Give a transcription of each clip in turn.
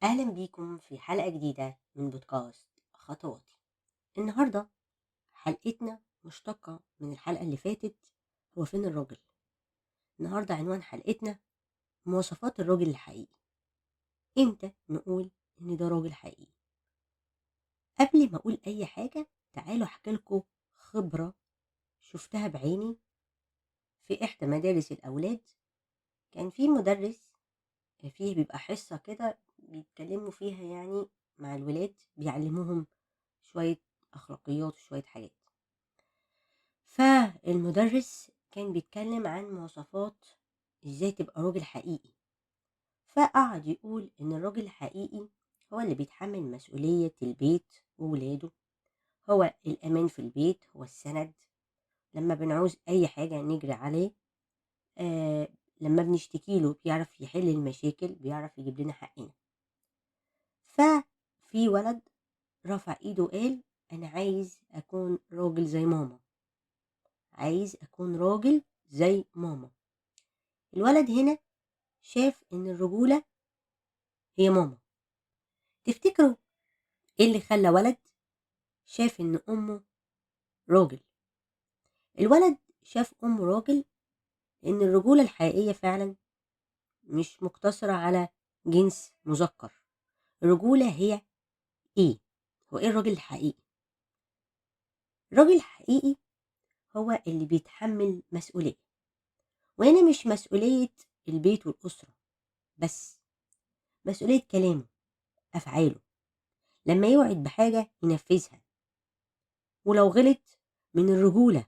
أهلا بيكم في حلقة جديدة من بودكاست خطواتي. النهاردة حلقتنا مشتقة من الحلقة اللي فاتت. هو فين الراجل؟ النهاردة عنوان حلقتنا مواصفات الراجل الحقيقي. امتى نقول ان ده راجل حقيقي؟ قبل ما اقول اي حاجة تعالوا احكي لكم خبرة شفتها بعيني في احدى مدارس الاولاد. كان في مدرس فيه بيبقى حصة كده بيتكلموا فيها يعني مع الولاد، بيعلموهم شوية أخلاقيات وشوية حاجات. فالمدرس كان بيتكلم عن مواصفات ازاي تبقى راجل حقيقي. فقعد يقول ان الراجل الحقيقي هو اللي بيتحمل مسؤولية البيت وولاده، هو الأمان في البيت، هو السند لما بنعوز أي حاجة نجري عليه. آه لما بنشتكي له بيعرف يحل المشاكل، بيعرف يجيب لنا حقنا. ففي ولد رفع ايده وقال انا عايز اكون راجل زي ماما، عايز اكون راجل زي ماما. الولد هنا شاف ان الرجولة هي ماما. تفتكروا ايه اللي خلى ولد شاف ان امه راجل؟ الولد شاف امه راجل لان الرجولة الحقيقية فعلا مش مقتصرة على جنس مذكر. الرجولة هي ايه؟ هو ايه الراجل الحقيقي؟ الراجل الحقيقي هو اللي بيتحمل مسؤولية، وهنا مش مسؤولية البيت والأسرة بس، مسؤولية كلامه، أفعاله. لما يوعد بحاجة ينفذها، ولو غلط من الرجولة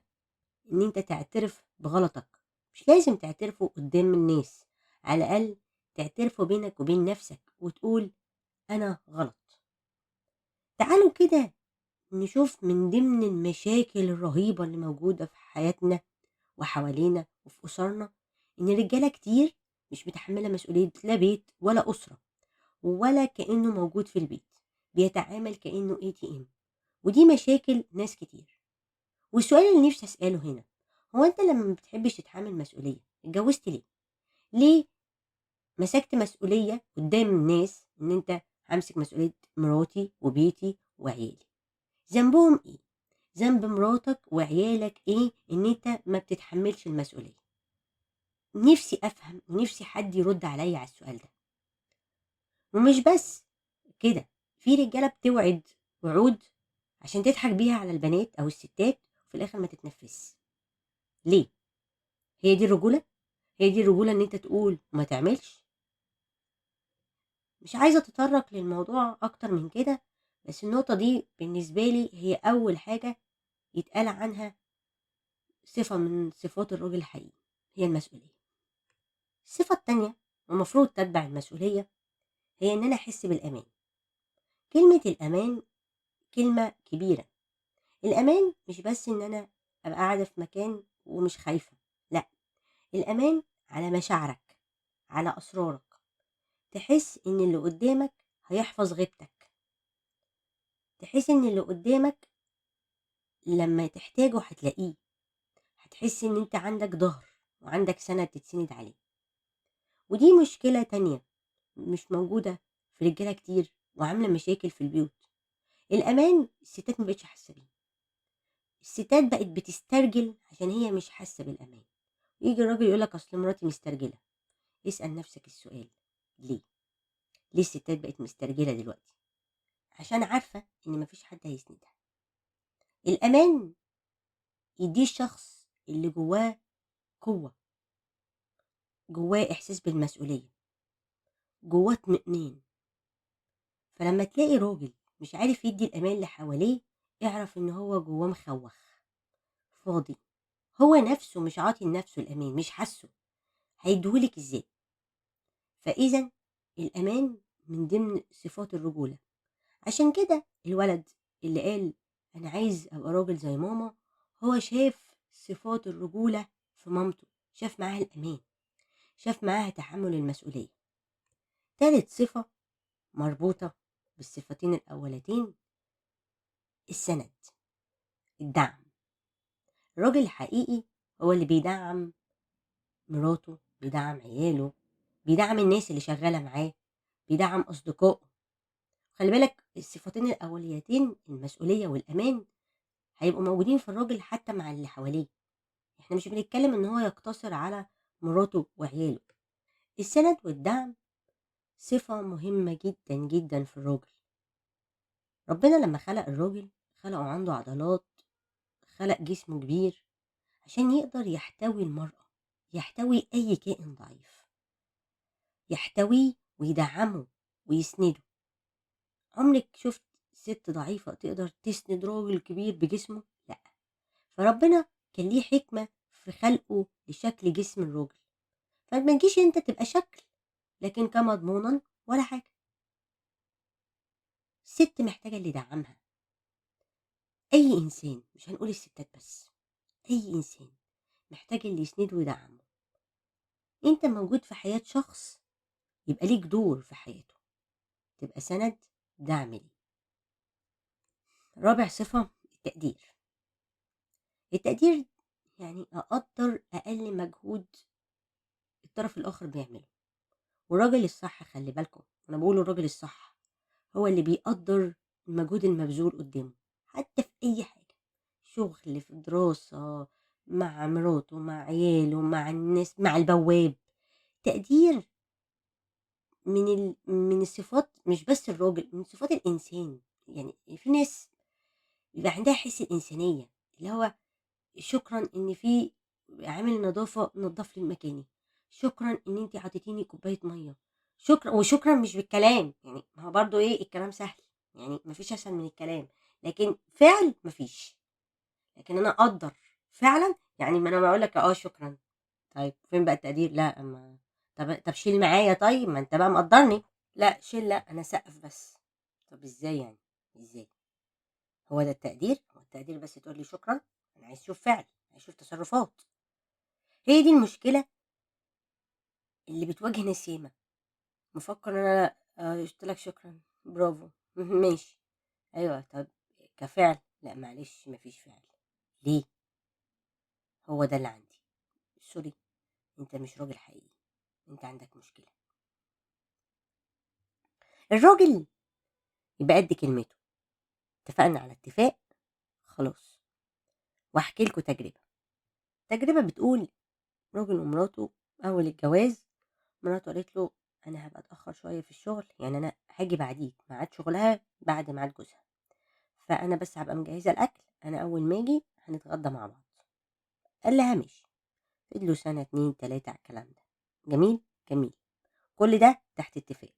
ان انت تعترف بغلطك. مش لازم تعترفه قدام الناس، على الأقل تعترفه بينك وبين نفسك وتقول انا غلط. تعالوا كده نشوف من ضمن المشاكل الرهيبة اللي موجودة في حياتنا وحوالينا وفي أسرنا ان رجالة كتير مش متحملة مسؤولية لا بيت ولا أسرة، ولا كأنه موجود في البيت، بيتعامل كأنه ATM. ودي مشاكل ناس كتير. والسؤال اللي نفسي أسأله هنا، هو أنت لما ما بتحبش تتحمل مسؤولية اتجوزت ليه؟ ليه مسكت مسؤولية قدام الناس إن أنت همسك مسؤولية مراتي وبيتي وعيالي؟ ذنبهم إيه؟ ذنب مراتك وعيالك إيه إن أنت ما بتتحملش المسؤولية؟ نفسي أفهم ونفسي حد يرد عليا على السؤال ده. ومش بس كده، في رجالة بتوعد وعود عشان تضحك بيها على البنات أو الستات وفي الآخر ما تتنفذش. ليه؟ هي دي الرجولة؟ هي دي الرجولة إن أنت تقول وما تعملش؟ مش عايزة أتطرق للموضوع أكتر من كده، بس النقطة دي بالنسبة لي هي أول حاجة يتقال عنها صفة من صفات الراجل الحقيقي، هي المسؤولية. الصفة التانية المفروض تتبع المسؤولية هي إن أنا أحس بالأمان. كلمة الأمان كلمة كبيرة. الأمان مش بس إن أنا أبقى قاعدة في مكان ومش خايفة، لأ، الأمان على مشاعرك، على أسرارك، تحس إن اللي قدامك هيحفظ غيبتك، تحس إن اللي قدامك لما تحتاجه هتلاقيه، هتحس إن أنت عندك ظهر وعندك سند تتسند عليه. ودي مشكلة تانية مش موجودة في رجالة كتير وعاملة مشاكل في البيوت. الأمان الستات مبقتش حاسة بيه. الستات بقت بتسترجل عشان هي مش حاسة بالأمان. يجي الراجل يقولك أصل مراتي مسترجلة. اسأل نفسك السؤال، ليه؟ ليه الستات بقت مسترجلة دلوقتي؟ عشان عارفة إن مفيش حد هيسندها. الأمان يديه الشخص اللي جواه قوة، جواه إحساس بالمسؤولية، جواه اطمئنان. فلما تلاقي راجل مش عارف يدي الأمان اللي حواليه، اعرف إن هو جواه مخوخ فاضي، هو نفسه مش عاطي لنفسه الأمان، مش حاسه، هيديهولك إزاي؟ فإذا الأمان من ضمن صفات الرجولة. عشان كده الولد اللي قال أنا عايز أبقى راجل زي ماما، هو شاف صفات الرجولة في مامته، شاف معاها الأمان، شاف معاها تحمل المسؤولية. تالت صفة مربوطة بالصفتين الأولتين، السند، الدعم. الراجل الحقيقي هو اللي بيدعم مراته، بيدعم عياله، بيدعم الناس اللي شغالة معاه، بيدعم أصدقائه. خلي بالك الصفتين الأوليتين المسؤولية والأمان هيبقوا موجودين في الراجل حتى مع اللي حواليه. احنا مش بنتكلم ان هو يقتصر على مراته وعياله. السند والدعم صفة مهمة جدا جدا في الراجل. ربنا لما خلق الراجل خلقه عنده عضلات، خلق جسمه كبير عشان يقدر يحتوي المرأة، يحتوي أي كائن ضعيف، يحتويه ويدعمه ويسنده. عمرك شفت ست ضعيفة تقدر تسند راجل كبير بجسمه؟ لا. فربنا كان ليه حكمة في خلقه لشكل جسم الراجل، فما تجيش انت تبقى شكل لكن كمضمونا ولا حاجة. الست محتاجة اللي يدعمها. أي إنسان، مش هنقول الستات بس، أي إنسان محتاج اللي يسنده ويدعمه. انت موجود في حياة شخص يبقى ليك دور في حياته، تبقى سند دعم ليه. رابع صفة التقدير. التقدير يعني أقدر أقل مجهود الطرف الآخر بيعمله. والراجل الصح، خلي بالكم أنا بقول الراجل الصح هو اللي بيقدر المجهود المبذول قدامه، حتى في أي حاجة، شغل، في دراسة، مع مراته، مع عياله، مع الناس، مع البواب. تقدير من الصفات، مش بس الراجل، من صفات الإنسان. يعني في ناس بيبقى عندها حس الإنسانية، اللي هو شكرًا إن في عامل نضافة نضّف لي مكاني، شكرًا إن أنتِ عطيتيني كوباية مَيّة، شكرًا. وشكرًا مش بالكلام، يعني ما هو برضه إيه، الكلام سهل، يعني ما فيش أسهل من الكلام، لكن فعل ما فيش. لكن أنا أقدّر فعلًا، يعني ما أنا باقول لك شكرًا، طيب فين بقى التقدير؟ لأ، ما طب شيل معايا طيب، ما أنت بقى مقدّرني. لأ شيل لأ، أنا أسقّف بس. طب إزاي يعني، إزاي؟ هو ده التقدير؟ هو التقدير بس تقول لي شكرًا؟ أنا عايز أشوف فعل، عايز أشوف تصرفات. هي دي المشكلة اللي بتواجه ناس ياما. مفكّر إن أنا قُلت لك شكرًا، برافو، ماشي، أيوه، طب كفعل؟ لأ معلش ما فيش فعل. ليه؟ هو ده اللي عندي. sorry، أنت مش راجل حقيقي، أنت عندك مشكلة. الراجل يبقى قد كلمته. اتفقنا على اتفاق، خلاص. وهاحكي لكم تجربة بتقول راجل ومراته أول الجواز، مراته قالت له: "أنا هابقى أتأخر شوية في الشغل، يعني أنا هاجي بعديك." ميعاد شغلها بعد ميعاد جوزها. فأنا بس هابقى مجهزة الأكل، أنا أول ما آجي هنتغدى مع بعض. قال لها: "ماشي." فضلوا سنة، 2، 3 على الكلام ده. جميل، جميل. كل ده تحت اتفاق.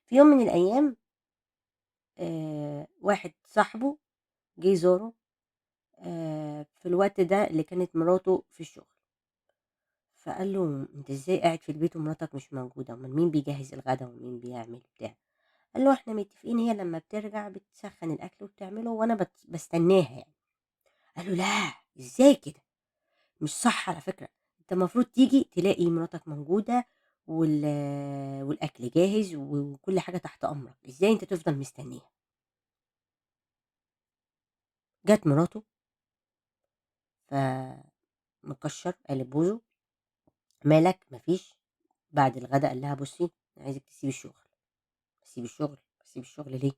في يوم من الأيام واحد صاحبه جه يزوره في الوقت ده اللي كانت مراته في الشغل. فقال له: "أنت إزاي قاعد في البيت ومراتك مش موجودة؟ أومال مين بيجهّز الغدا ومين بيعمل بتاع؟" قال له: "إحنا متفقين هي لمّا بترجع بتسخّن الأكل وبتعمله وأنا باستناها يعني." قال له: "لا، إزاي كده؟ مش صح على فكرة، أنت المفروض تيجي تلاقي مراتك موجودة والأكل جاهز وكل حاجة تحت أمرك، إزاي أنت تفضل مستنيها؟" جات مراته فمكشّر قالب بوزه: "مالك، ما فيش." بعد الغدا قال لها: "بُصّي، أنا عايزِك تسيبي الشغل." "أسيب الشغل، أسيب الشغل ليه؟"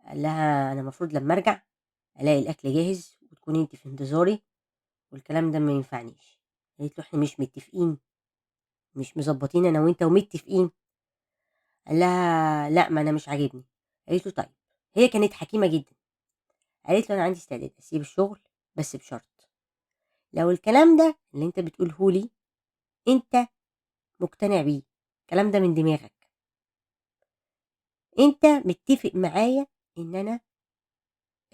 قال لها: "أنا المفروض لمّا أرجع ألاقي الأكل جاهز وتكوني أنتِ في انتظاري والكلام ده ما ينفعنيش." قالت له: "إحنا مش متفقين، مش مضبّطين أنا وأنت ومتفقين." قال لها: "لأ، ما أنا مش عاجبني." قالت له: "طيب." هي كانت حكيمة جدًا، قالت له: "أنا عندي استعداد أسيب الشغل بس بشرط، لو الكلام ده اللي أنت بتقوله لي أنت مقتنع بيه، الكلام ده من دماغك، أنت متّفق معايا إن أنا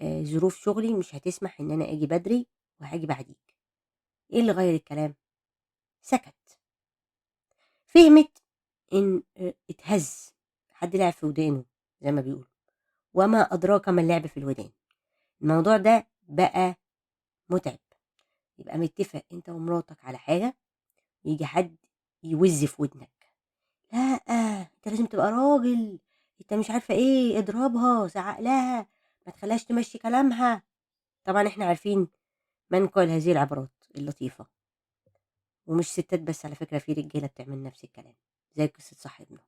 ظروف شغلي مش هتسمح إن أنا آجي بدري وهاجي بعديك." إيه اللي غيّر الكلام؟ سكت. فهمت إن اتهز، حد لعب في ودانه زي ما بيقولوا، وما أدراك ما اللعب في الودان. الموضوع ده بقى مُتعب. يبقى متّفق أنت ومراتك على حاجة، ييجي حد يوِز في ودنك: "لأ، أنت لازم تبقى راجل، أنت مش عارفة إيه، اضربها، زعّق لها، ما تخلّيهاش تمشّي كلامها." طبعًا إحنا عارفين من قال هذه العبارات اللطيفة، ومش ستات بس على فكرة، في رجالة بتعمل نفس الكلام، زي قصة صاحبنا.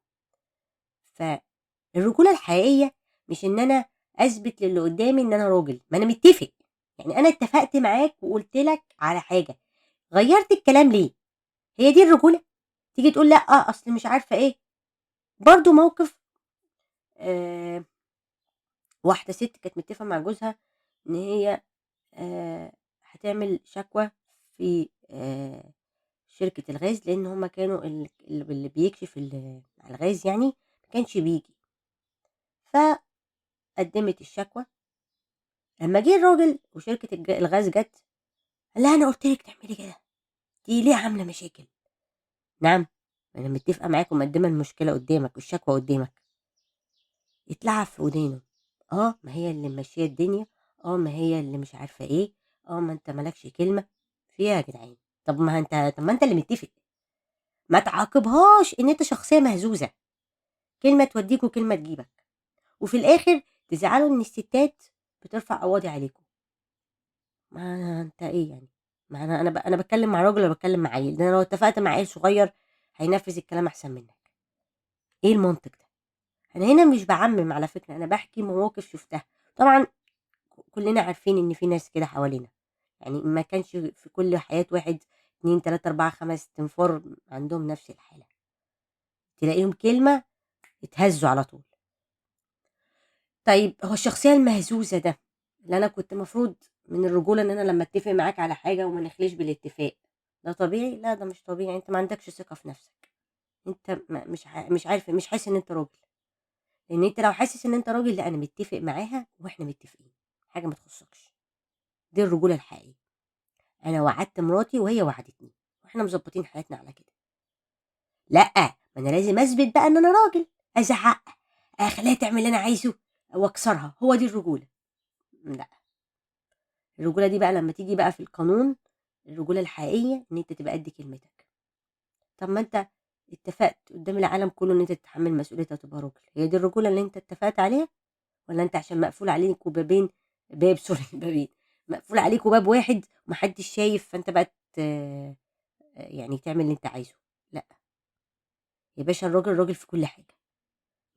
فالرجولة الحقيقية مش إن أنا أثبت للي قدامي إن أنا راجل، ما أنا متفق، يعني أنا اتفقت معاك وقلت لك على حاجة، غيرت الكلام ليه؟ هي دي الرجولة؟ تيجي تقول لأ أصل مش عارفة إيه. برضو موقف آه واحدة ست كانت متفقة مع جوزها إن هي هتعمل شكوى في شركة الغاز، لأن هما كانوا اللي بيكشف على الغاز يعني ما كانش بيجي. فقدمت الشكوى، لما جه الراجل وشركة الغاز جت قال لها أنا قلت لك تعملي كده، دي ليه عاملة مشاكل؟ نعم، أنا متفقة معاك ومقدمة المشكلة قدامك والشكوى قدامك. اتلعب في ودانه، ما هي اللي ماشية الدنيا، ما هي اللي مش عارفة ايه، ما انت مالكش كلمة فيها يا جدعان. طب ما انت اللي متفق، ما تعاقبهاش ان انت شخصية مهزوزة، كلمة توديك وكلمة تجيبك، وفي الاخر تزعلوا ان الستات بترفع قواضي عليكم. ما انت ايه يعني؟ ما انا بتكلم مع راجل ولا بتكلم مع عيل؟ ده انا لو اتفقت مع عيل صغير هينفذ الكلام احسن منك. ايه المنطق ده؟ انا هنا مش بعمم على فكرة، انا بحكي مواقف شفتها. طبعا كلنا عارفين ان في ناس كده حوالينا، يعني ما كانش في كل حياة واحد 2 3 4 5 تنفار عندهم نفس الحالة، تلاقيهم كلمة اتهزوا على طول. طيب هو الشخصية المهزوزة ده اللي أنا كنت مفروض من الرجولة إن أنا لما أتفق معاك على حاجة وما نخليش بالاتفاق، ده طبيعي؟ لا ده مش طبيعي، أنت ما عندكش ثقة في نفسك، أنت مش عارف، مش حاسس إن أنت راجل. لأن أنت لو حاسس إن أنت راجل، لا أنا متفق معاها وإحنا متفقين، حاجة ما تخصكش. دي الرجولة الحقيقية. أنا وعدت مراتي وهي وعدتني وإحنا مظبطين حياتنا على كده. لأ، ما أنا لازم أثبت بقى إن أنا راجل، أزعق، أخليها تعمل اللي أنا عايزه وأكسرها، هو دي الرجولة؟ لأ. الرجولة دي بقى لما تيجي بقى في القانون، الرجولة الحقيقية إن أنت تبقى قد كلمتك. طب ما أنت اتفقت قدام العالم كله إن أنت تتحمل مسؤوليتها وتبقى راجل، هي دي الرجولة اللي أنت اتفقت عليها؟ ولا أنت عشان مقفول عليك وبابين، باب سوري بابين، مقفول عليك وباب واحد ومحدش شايف فأنت بقى يعني تعمل اللي أنت عايزه؟ لأ يا باشا، الراجل راجل في كل حاجة،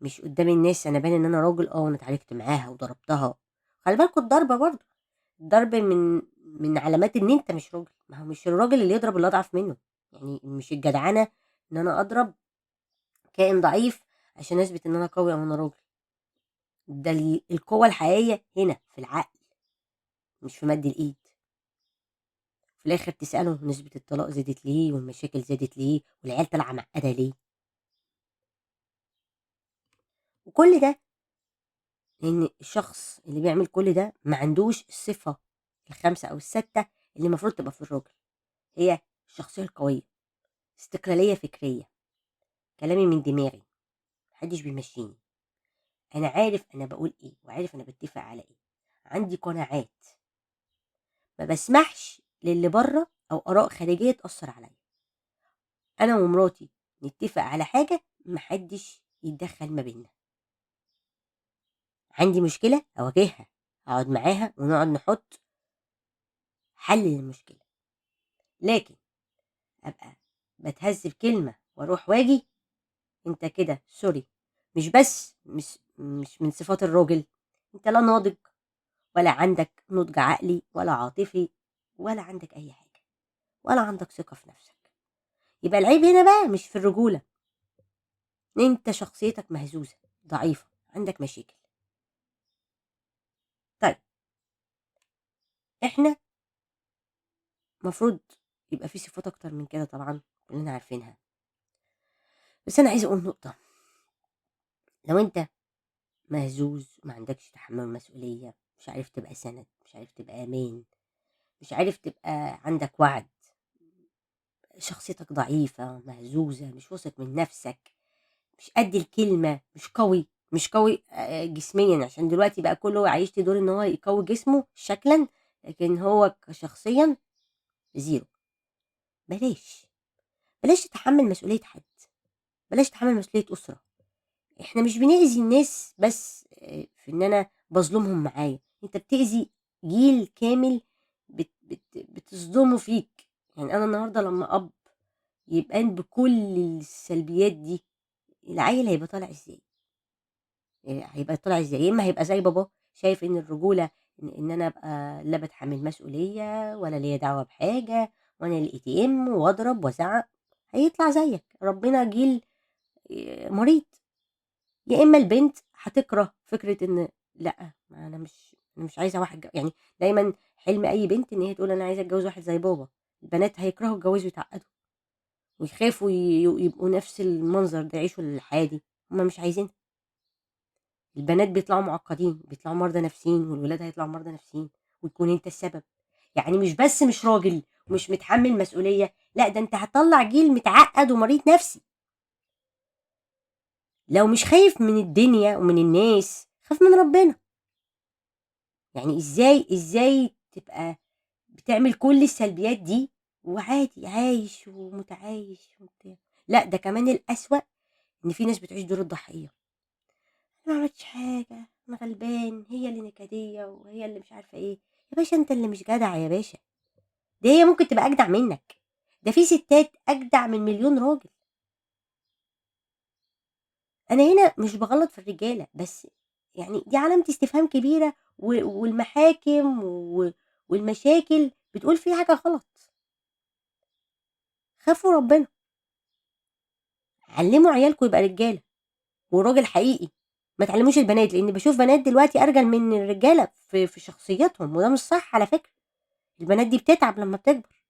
مش قدام الناس أنا باين إن أنا راجل وأنا اتعاركت معاها وضربتها. خلي بالكوا الضربة برضه، الضرب من علامات إن أنت مش راجل، ما هو مش الراجل اللي يضرب اللي أضعف منه، يعني مش الجدعنة إن أنا أضرب كائن ضعيف عشان أثبت إن أنا قوي أو أنا راجل. ده القوة الحقيقية هنا في العقل، مش في مد الإيد. في الآخر تسأله نسبة الطلاق زادت ليه والمشاكل زادت ليه والعيال طالعة معقدة ليه، وكل ده لأن الشخص اللي بيعمل كل ده ما عندوش الصفة الخمسة أو الستة اللي المفروض تبقى في الراجل. هي الشخصية القوية، استقلالية فكرية، كلامي من دماغي، محدش بيمشيني، أنا عارف أنا بقول إيه وعارف أنا بتفق على إيه، عندي قناعات، ما بسمحش للي بره أو آراء خارجية تأثر عليا. أنا ومراتي نتفق على حاجة محدش يتدخل ما بيننا، عندي مشكلة أواجهها، أقعد معاها ونقعد نحط حل للمشكلة. لكن أبقى بتهز بكلمة واروح واجي، انت كده سوري، مش بس مش من صفات الراجل، انت لا ناضج ولا عندك نضج عقلي ولا عاطفي ولا عندك اي حاجة ولا عندك ثقة في نفسك. يبقى العيب هنا بقى مش في الرجولة، ان انت شخصيتك مهزوزة ضعيفة عندك مشاكل. طيب احنا مفروض يبقى في صفات اكتر من كده طبعا كلنا عارفينها، بس انا عايزه اقول نقطة. لو انت مهزوز ما عندكش تحمل مسؤولية، مش عارف تبقى سند، مش عارف تبقى امان، مش عارف تبقى عندك وعد، شخصيتك ضعيفة مهزوزة مش واثق من نفسك، مش قد الكلمة، مش قوي جسميا، عشان دلوقتي بقى كله عايش دور ان هو يقوي جسمه شكلا، لكن هو شخصيا زيرو. بلاش تتحمل مسؤولية حد، بلاش تتحمل مسؤولية أسرة. احنا مش بنأذي الناس بس في ان انا بظلمهم معايا، انت بتأذي جيل كامل، بتصدمه فيك. يعني انا النهارده لما اب يبقى بكل السلبيات دي، العيل هيبقى طالع ازاي؟ هيبقى طالع إزاي؟ يا إما هيبقى زي باباه شايف إن الرجولة إن أنا أبقى لا باتحمّل مسؤولية ولا ليّا دعوة بحاجة وأنا الATM وأضرب وأزعّق، هيطلع زيّك، ربنا جيل مريض. يا إما البنت هتكره فكرة إن لأ، ما أنا مش عايزة واحد يعني دايمًا حلم أي بنت إن هي تقول أنا عايزة أتجوّز واحد زي بابا، البنات هيكرهوا يتجوّزوا ويتعقّدوا ويخافوا يبقوا نفس المنظر ده، يعيشوا الحياة دي، هُم مش عايزينها. البنات بيطلعوا معقّدين، بيطلعوا مرضى نفسيين والولاد هيطلعوا مرضى نفسيين وتكون أنت السبب. يعني مش بس مش راجل ومش متحمّل مسؤولية، لأ ده أنت هتطلّع جيل متعقّد ومريض نفسي. لو مش خايف من الدنيا ومن الناس، خاف من ربنا. يعني إزاي تبقى بتعمل كل السلبيات دي وعادي عايش ومتعايش وبتاع، لأ ده كمان الأسوأ إن في ناس بتعيش دور الضحية، أنا ما عملتش حاجة، أنا غلبان، هي اللي نكدية وهي اللي مش عارفة إيه، يا باشا أنت اللي مش جدع يا باشا، ده هي ممكن تبقى أجدع منك، ده في ستات أجدع من مليون راجل. أنا هنا مش باغلّط في الرجالة، بس يعني دي علامة استفهام كبيرة والمحاكم والمشاكل بتقول في حاجة غلط. خافوا ربنا، علّموا عيالكم يبقى رجالة وراجل حقيقي، ما تعلّموش البنات، لإني باشوف بنات دلوقتي أرجل من الرجالة في شخصيتهم وده مش صح على فكرة، البنات دي بتتعب لمّا بتكبر.